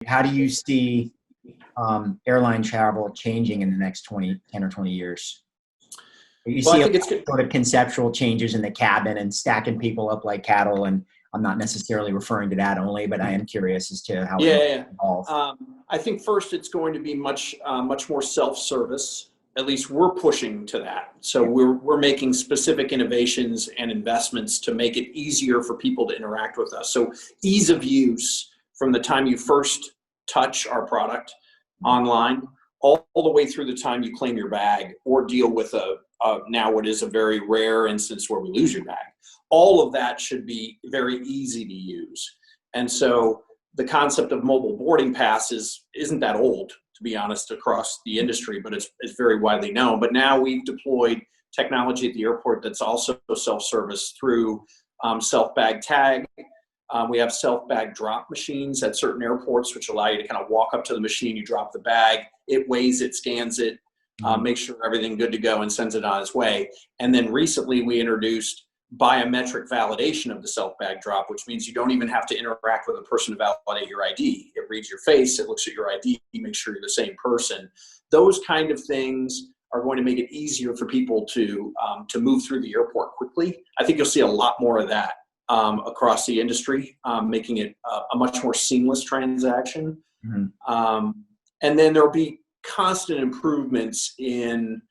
How do you see airline travel changing in the next 10 or 20 years? You Well, I see a think it's good. sort of conceptual changes in the cabin and stacking people up like cattle. And I'm not necessarily referring to that only, but I am curious as to how it Yeah, might yeah, yeah. evolve. I think first it's going to be much more self-service. At least we're pushing to that. So we're making specific innovations and investments to make it easier for people to interact with us. So ease of use from the time you first touch our product online, all the way through the time you claim your bag or deal with now what is a very rare instance where we lose your bag. All of that should be very easy to use. And so the concept of mobile boarding passes isn't that old, to be honest, across the industry, but it's very widely known. But now we've deployed technology at the airport that's also self-service through self-bag tag. We have self-bag drop machines at certain airports, which allow you to kind of walk up to the machine, you drop the bag, it weighs it, scans it, makes sure everything good to go and sends it on its way. And then recently we introduced biometric validation of the self-bag drop, which means you don't even have to interact with a person to validate your ID. It reads your face, it looks at your ID, makes sure you're the same person. Those kind of things are going to make it easier for people to move through the airport quickly. I think you'll see a lot more of that across the industry, making it a much more seamless transaction. Mm-hmm. And then there'll be constant improvements in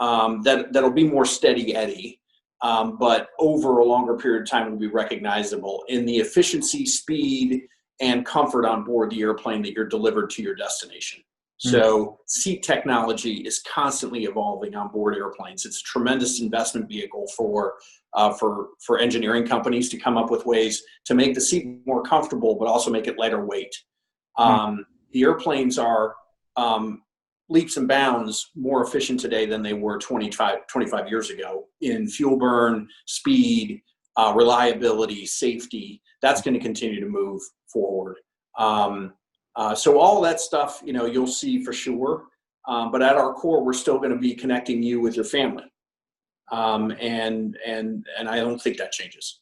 that'll be more steady eddy. But over a longer period of time will be recognizable in the efficiency, speed, and comfort on board the airplane that you're delivered to your destination. So seat technology is constantly evolving on board airplanes. It's a tremendous investment vehicle for engineering companies to come up with ways to make the seat more comfortable, but also make it lighter weight. The airplanes are leaps and bounds more efficient today than they were 25 years ago in fuel burn, speed, reliability, safety. That's going to continue to move forward. So all that stuff, you'll see for sure. But at our core, we're still going to be connecting you with your family. And I don't think that changes.